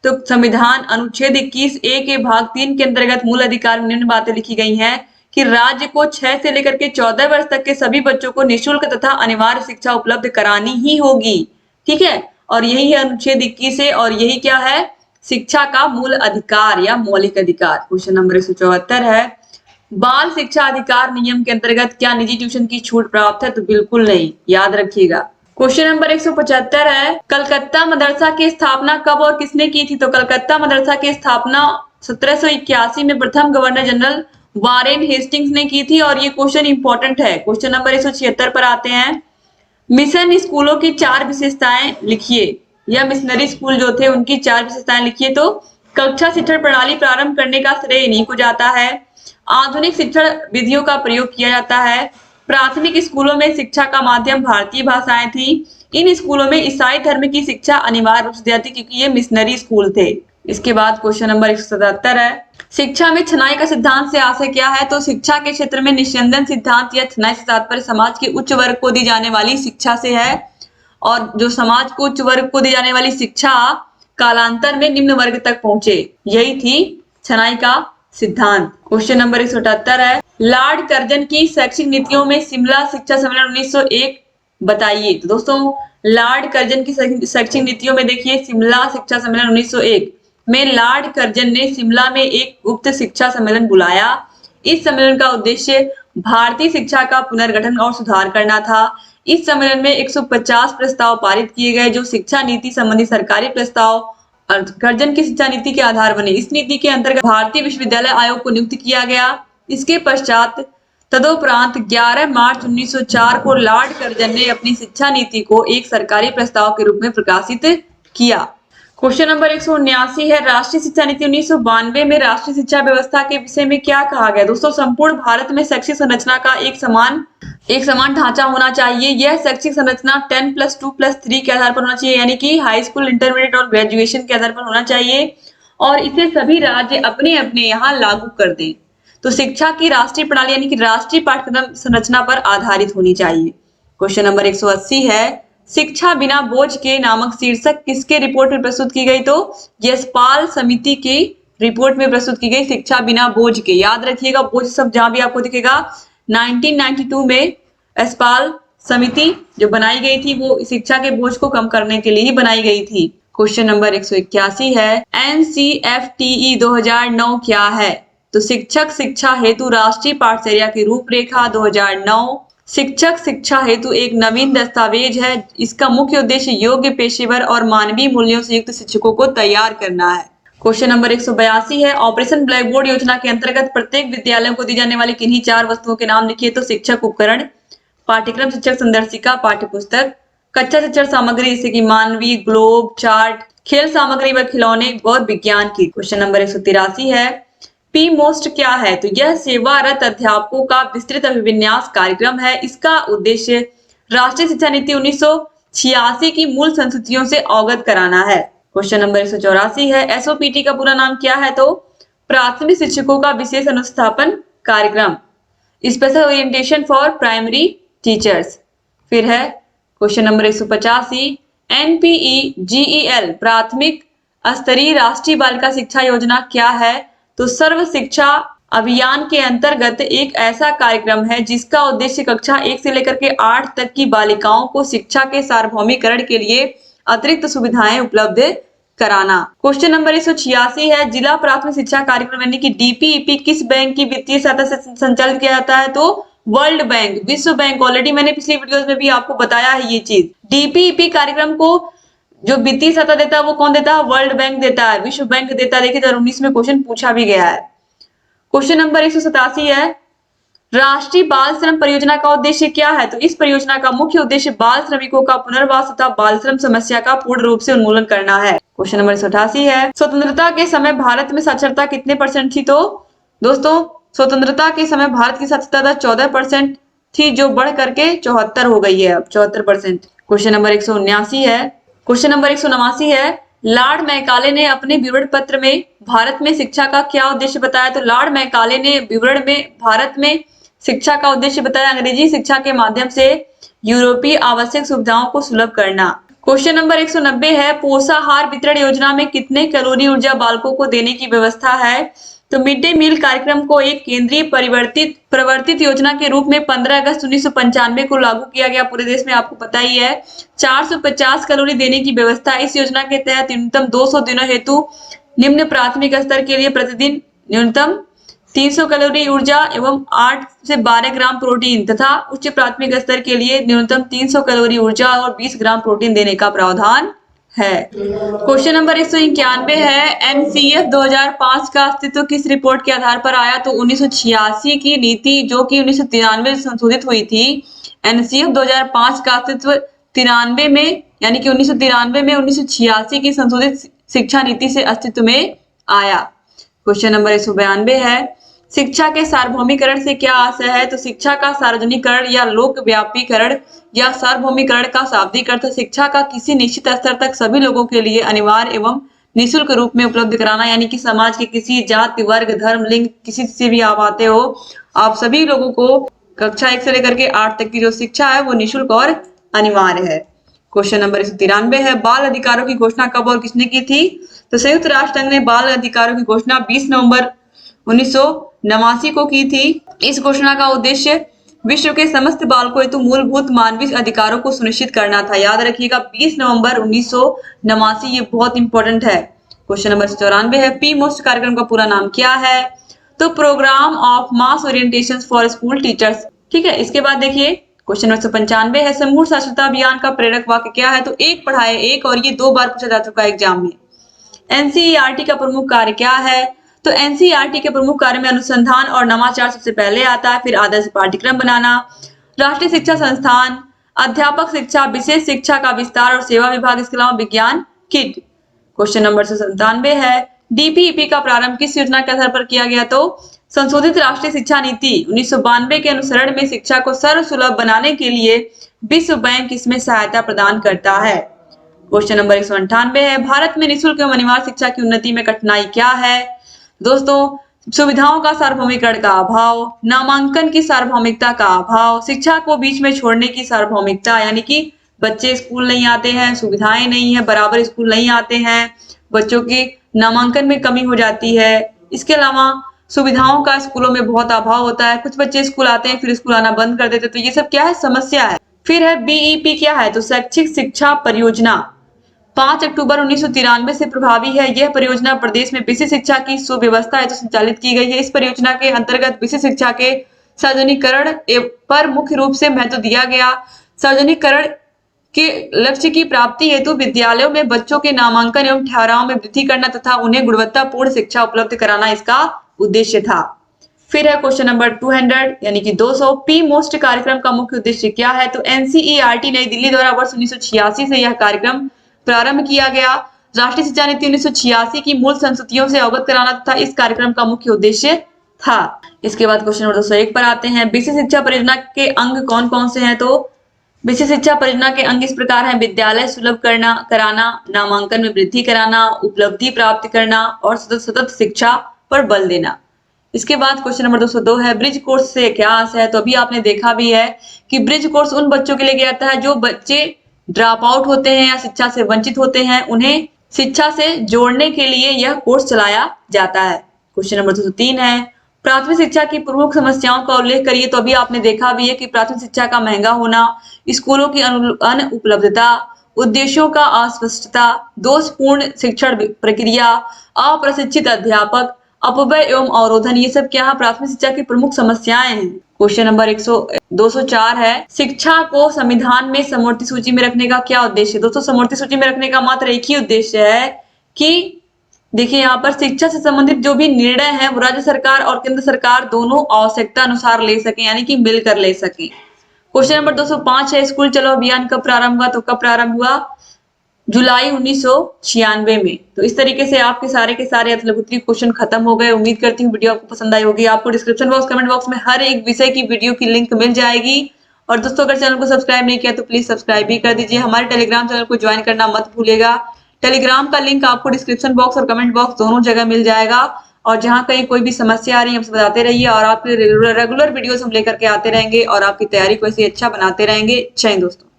तो संविधान अनुच्छेद 21 ए के भाग 3 के अंतर्गत मूल अधिकार में निम्न बातें लिखी गई हैं कि राज्य को 6 से लेकर के 14 वर्ष तक के सभी बच्चों को निःशुल्क तथा अनिवार्य शिक्षा उपलब्ध करानी ही होगी। ठीक है, और यही है अनुच्छेद 21 है और यही क्या है? शिक्षा का मूल अधिकार या मौलिक अधिकार। क्वेश्चन नंबर 174 है, बाल शिक्षा अधिकार नियम के अंतर्गत क्या निजी ट्यूशन की छूट प्राप्त है? तो बिल्कुल नहीं, याद रखिएगा। क्वेश्चन नंबर 175 है, कलकत्ता मदरसा की स्थापना कब और किसने की थी? तो कलकत्ता मदरसा की स्थापना 1781 में प्रथम गवर्नर जनरल वारेन हेस्टिंग्स ने की थी और ये क्वेश्चन इंपॉर्टेंट है। क्वेश्चन नंबर 176 पर आते हैं, मिशन स्कूलों की 4 विशेषताएं लिखिए या मिशनरी स्कूल जो थे उनकी 4 विशेषताएं लिखिए। तो कक्षा शिक्षण प्रणाली प्रारंभ करने का श्रेय इन्हीं को जाता है, आधुनिक शिक्षण विधियों का प्रयोग किया जाता है, प्राथमिक स्कूलों में शिक्षा का माध्यम भारतीय भाषाएं थी, इन स्कूलों में ईसाई धर्म की शिक्षा अनिवार्य रूप से दी जाती क्योंकि ये मिशनरी स्कूल थे। इसके बाद क्वेश्चन नंबर 177 है, शिक्षा में छनाई का सिद्धांत से आशय क्या है? तो शिक्षा के क्षेत्र में निस्यंदन सिद्धांत या छनाई से तात्पर्य समाज के उच्च वर्ग को दी जाने वाली शिक्षा से है और जो समाज को उच्च वर्ग को दी जाने वाली शिक्षा कालांतर में निम्न वर्ग तक पहुंचे, यही थी छनाई का सिद्धांत। क्वेश्चन नंबर 178 है, लॉर्ड कर्जन की शैक्षिक नीतियों में शिमला शिक्षा सम्मेलन 1901 बताइए। तो दोस्तों लॉर्ड कर्जन की शैक्षिक नीतियों में देखिए, शिमला शिक्षा सम्मेलन 1901 में लॉर्ड कर्जन ने शिमला में एक गुप्त शिक्षा सम्मेलन बुलाया। इस सम्मेलन का उद्देश्य भारतीय शिक्षा का पुनर्गठन और सुधार करना था। इस सम्मेलन में 150 प्रस्ताव पारित किए गए जो शिक्षा नीति संबंधी सरकारी प्रस्ताव कर्जन की शिक्षा नीति के आधार बने। इस नीति के अंतर्गत भारतीय विश्वविद्यालय आयोग को नियुक्त किया गया। इसके पश्चात तदोपरांत 11 मार्च 1904 को लॉर्ड कर्जन ने अपनी शिक्षा नीति को एक सरकारी प्रस्ताव के रूप में प्रकाशित किया। क्वेश्चन नंबर 179 है, राष्ट्रीय शिक्षा नीति 1992 में राष्ट्रीय शिक्षा व्यवस्था के विषय में क्या कहा गया? दोस्तों संपूर्ण भारत में शैक्षिक संरचना का एक समान ढांचा होना चाहिए। यह शैक्षिक संरचना 10+2+3 के आधार पर होना चाहिए, यानी कि हाई स्कूल, इंटरमीडिएट और ग्रेजुएशन के आधार पर होना चाहिए और इसे सभी राज्य अपने अपने यहाँ लागू कर दें। तो शिक्षा की राष्ट्रीय प्रणाली यानी कि राष्ट्रीय पाठ्यक्रम संरचना पर आधारित होनी चाहिए। क्वेश्चन नंबर 180 है, शिक्षा बिना बोझ के नामक शीर्षक किसके रिपोर्ट में प्रस्तुत की गई? तो यशपाल समिति की रिपोर्ट में प्रस्तुत की गई शिक्षा बिना बोझ के। याद रखिएगा, बोझ सब जहां भी आपको दिखेगा 1992 में यशपाल समिति जो बनाई गई थी वो शिक्षा के बोझ को कम करने के लिए ही बनाई गई थी। क्वेश्चन नंबर 181 है, NCFTE 2009 क्या है? तो शिक्षक शिक्षा हेतु राष्ट्रीय पाठचर्या की रूपरेखा 2009 शिक्षक शिक्षा हेतु एक नवीन दस्तावेज है। इसका मुख्य उद्देश्य योग्य, पेशेवर और मानवीय मूल्यों से युक्त शिक्षकों को तैयार करना है। क्वेश्चन नंबर 182 है, ऑपरेशन ब्लैक बोर्ड योजना के अंतर्गत प्रत्येक विद्यालयों को दी जाने वाली किन्हीं 4 वस्तुओं के नाम लिखिए। तो शिक्षक उपकरण, पाठ्यक्रम शिक्षक संदर्शिका, पाठ्यपुस्तक, कच्चा शिक्षण सामग्री जैसे कि मानवीय, ग्लोब, चार्ट, खेल सामग्री व खिलौने और विज्ञान की। क्वेश्चन नंबर 183 है, पी मोस्ट क्या है? तो यह सेवारत अध्यापकों का विस्तृत अभिविन्यास कार्यक्रम है। इसका उद्देश्य राष्ट्रीय शिक्षा नीति 1986 की मूल संस्तुतियों से अवगत कराना है। क्वेश्चन नंबर 184 है, एसओपीटी का पूरा नाम क्या है? तो प्राथमिक शिक्षकों का विशेष अनुस्थापन कार्यक्रम, special orientation for primary teachers. फिर है क्वेश्चन नंबर 185, NPEGEL प्राथमिक स्तरीय राष्ट्रीय बालिका शिक्षा योजना क्या है? तो सर्व शिक्षा अभियान के अंतर्गत एक ऐसा कार्यक्रम है जिसका उद्देश्य कक्षा 1 से लेकर के 8 तक की बालिकाओं को शिक्षा के सार्वभौमिकरण के लिए अतिरिक्त सुविधाएं उपलब्ध कराना। क्वेश्चन नंबर 186 है, जिला प्राथमिक शिक्षा कार्यक्रम यानी कि डीपीईपी किस बैंक की वित्तीय सहायता से संचालित किया जाता है? तो वर्ल्ड बैंक, विश्व बैंक। ऑलरेडी मैंने पिछली वीडियोस में भी आपको बताया है ये चीज। डीपीईपी कार्यक्रम को जो वित्तीय सहायता देता है वो कौन देता है? वर्ल्ड बैंक देता है, विश्व बैंक देता है। देखिए 2019 में क्वेश्चन पूछा भी गया है। क्वेश्चन नंबर 187 है, राष्ट्रीय बाल श्रम परियोजना का उद्देश्य क्या है? तो इस परियोजना का मुख्य उद्देश्य बाल श्रमिकों का पुनर्वास तथा बाल श्रम समस्या का पूर्ण रूप से उन्मूलन करना है। क्वेश्चन नंबर 188 है, स्वतंत्रता के समय भारत में साक्षरता कितने % थी? तो दोस्तों स्वतंत्रता के समय भारत की साक्षरता 14% थी, जो बढ़ करके 74 हो गई है, अब 74%। क्वेश्चन नंबर 179 है, क्वेश्चन नंबर 189 है, लॉर्ड मैकाले ने अपने विवरण पत्र में भारत में शिक्षा का क्या उद्देश्य बताया? तो लॉर्ड मैकाले ने विवरण में भारत में शिक्षा का उद्देश्य बताया अंग्रेजी शिक्षा के माध्यम से यूरोपीय आवश्यक सुविधाओं को सुलभ करना। क्वेश्चन नंबर 190 है, पोषाहार वितरण योजना में कितने कैलोरी ऊर्जा बालकों को देने की व्यवस्था है? तो मिड डे मील कार्यक्रम को एक केंद्रीय प्रवर्तित योजना के रूप में 15 अगस्त 1995 को लागू किया गया पूरे देश में, आपको पता ही है। 450 कैलोरी देने की व्यवस्था। इस योजना के तहत न्यूनतम 200 दिनों हेतु निम्न प्राथमिक स्तर के लिए प्रतिदिन न्यूनतम 300 कैलोरी ऊर्जा एवं 8 से 12 ग्राम प्रोटीन तथा उच्च प्राथमिक स्तर के लिए न्यूनतम 300 कैलोरी ऊर्जा और 20 ग्राम प्रोटीन देने का प्रावधान है। क्वेश्चन नंबर 191 है, एनसीएफ 2005 का अस्तित्व किस रिपोर्ट के आधार पर आया? तो 1986 की नीति जो कि 1993 में संशोधित हुई थी। एनसीएफ 2005 का अस्तित्व 93 में यानी कि 1993 में 1986 की संशोधित शिक्षा नीति से अस्तित्व में आया। क्वेश्चन नंबर 192 है, शिक्षा के सार्वभौमिकरण से क्या आशय है? तो शिक्षा का सार्वजनिकरण या लोक व्यापीकरण या सार्वभौमिकरण का शाब्दिक अर्थ शिक्षा का किसी निश्चित स्तर तक सभी लोगों के लिए अनिवार्य एवं निःशुल्क रूप में उपलब्ध कराना, यानी कि समाज के किसी जाति, वर्ग, धर्म, लिंग किसी से भी आप आते हो, आप सभी लोगों को कक्षा 1 से लेकर के 8 तक की जो शिक्षा है वो निःशुल्क और अनिवार्य है। क्वेश्चन नंबर 193 है, बाल अधिकारों की घोषणा कब और किसने की थी? तो संयुक्त राष्ट्र संघ ने बाल अधिकारों की घोषणा 20 नवंबर 1989 को की थी। इस घोषणा का उद्देश्य विश्व के समस्त बालकों हेतु मूलभूत मानवीय अधिकारों को सुनिश्चित करना था। याद रखिएगा 20 नवंबर 1989, ये बहुत इंपॉर्टेंट है। क्वेश्चन नंबर 94 है, पी मोस्ट कार्यक्रम का पूरा नाम क्या है? तो programme of mass orientation for school teachers. ठीक है, इसके बाद देखिए क्वेश्चन नंबर 195 है, समूह साक्षरता अभियान का प्रेरक वाक्य क्या है? तो एक पढ़ाए एक, और ये 2 बार पूछा जा चुका है एग्जाम में। एनसीईआरटी का प्रमुख कार्य क्या है? तो एनसीईआरटी के प्रमुख कार्य में अनुसंधान और नवाचार सबसे पहले आता है, फिर आदर्श पाठ्यक्रम बनाना, राष्ट्रीय शिक्षा संस्थान, अध्यापक शिक्षा, विशेष शिक्षा का विस्तार और सेवा विभाग, इसके अलावा विज्ञान किट। क्वेश्चन नंबर 197 है, डीपीईपी का प्रारंभ किस योजना के आधार पर किया गया? तो संशोधित राष्ट्रीय शिक्षा नीति 1992 के अनुसरण में शिक्षा को सर्वसुलभ बनाने के लिए विश्व बैंक इसमें सहायता प्रदान करता है। क्वेश्चन नंबर 198 है, भारत में निःशुल्क एवं अनिवार्य शिक्षा की उन्नति में कठिनाई क्या है? दोस्तों सुविधाओं का सार्वभौमिकरण का अभाव, नामांकन की सार्वभौमिकता का अभाव, शिक्षा को बीच में छोड़ने की सार्वभौमिकता, यानी कि बच्चे स्कूल नहीं आते हैं, सुविधाएं नहीं है, बराबर स्कूल नहीं आते हैं, बच्चों के नामांकन में कमी हो जाती है। इसके अलावा सुविधाओं का स्कूलों में बहुत अभाव होता है, कुछ बच्चे स्कूल आते हैं फिर स्कूल आना बंद कर देते, तो ये सब क्या है? समस्या है। फिर है बीईपी क्या है? तो शैक्षिक शिक्षा परियोजना 5 अक्टूबर 1993 से प्रभावी है। यह परियोजना प्रदेश में विशेष शिक्षा की सुव्यवस्था हेतु संचालित की गई है। इस परियोजना के अंतर्गत विशेष शिक्षा के सार्वजनिकरण पर मुख्य रूप से महत्व दिया गया। सार्वजनिकरण के लक्ष्य की प्राप्ति हेतु विद्यालयों में बच्चों के नामांकन एवं ठहराव में वृद्धि करना तथा उन्हें गुणवत्तापूर्ण शिक्षा उपलब्ध कराना इसका उद्देश्य था। फिर है क्वेश्चन नंबर 200 यानी कि 200, पी मोस्ट कार्यक्रम का मुख्य उद्देश्य क्या है? तो एनसीईआरटी नई दिल्ली द्वारा वर्ष 1986 से यह कार्यक्रम प्रारंभ किया गया। राष्ट्रीय शिक्षा नीति 1986 की मूल संस्तुतियों से अवगत कराना तथा इस कार्यक्रम का मुख्य उद्देश्य था। इसके बाद क्वेश्चन नंबर 201 पर आते हैं, विशेष शिक्षा परियोजना के अंग कौन कौन से हैं? तो विशेष शिक्षा परियोजना के अंग इस प्रकार हैं, विद्यालय सुलभ कराना, नामांकन में वृद्धि कराना, उपलब्धि प्राप्त करना और सतत शिक्षा पर बल देना। इसके बाद क्वेश्चन नंबर 202 है, ब्रिज कोर्स से क्या आशय है? तो अभी आपने देखा भी है कि ब्रिज कोर्स उन बच्चों के लिए किया जाता है जो बच्चे ड्रॉप आउट होते हैं या शिक्षा से वंचित होते हैं, उन्हें शिक्षा से जोड़ने के लिए यह कोर्स चलाया जाता है। क्वेश्चन नंबर 203 है, प्राथमिक शिक्षा की प्रमुख समस्याओं का उल्लेख करिए। तो अभी आपने देखा भी है कि प्राथमिक शिक्षा का महंगा होना, स्कूलों की अनुपलब्धता, उद्देश्यों का अस्पष्टता, दोषपूर्ण शिक्षण प्रक्रिया, अप्रशिक्षित अध्यापक, अपव्यय एवं अवरोधन, ये सब क्या है, प्राथमिक शिक्षा की प्रमुख समस्याएं हैं। क्वेश्चन नंबर 204 है, शिक्षा को संविधान में समवर्ती सूची में रखने का क्या उद्देश्य है। दोस्तों समवर्ती सूची में रखने का मात्र एक ही उद्देश्य है कि देखिए यहाँ पर शिक्षा से संबंधित जो भी निर्णय है वो राज्य सरकार और केंद्र सरकार दोनों आवश्यकता अनुसार ले सके, यानी कि मिलकर ले सके। क्वेश्चन नंबर 205 है, स्कूल चलो अभियान कब प्रारंभ हुआ। तो कब प्रारंभ हुआ, जुलाई 1996 में। तो इस तरीके से आपके सारे के सारे लघुत्तरी क्वेश्चन खत्म हो गए। उम्मीद करती हूँ वीडियो आपको पसंद आई होगी। आपको डिस्क्रिप्शन बॉक्स, कमेंट बॉक्स में हर एक विषय की वीडियो की लिंक मिल जाएगी। और दोस्तों अगर चैनल को सब्सक्राइब नहीं किया तो प्लीज सब्सक्राइब भी कर दीजिए। हमारे टेलीग्राम चैनल को ज्वाइन करना मत भूलिएगा। टेलीग्राम का लिंक आपको डिस्क्रिप्शन बॉक्स और कमेंट बॉक्स दोनों जगह मिल जाएगा। और जहां कहीं कोई भी समस्या आ रही है हमसे बताते रहिए, और आपके रेगुलर वीडियोस हम लेकर के आते रहेंगे और आपकी तैयारी को ऐसे अच्छा बनाते रहेंगे। जय हिंद दोस्तों।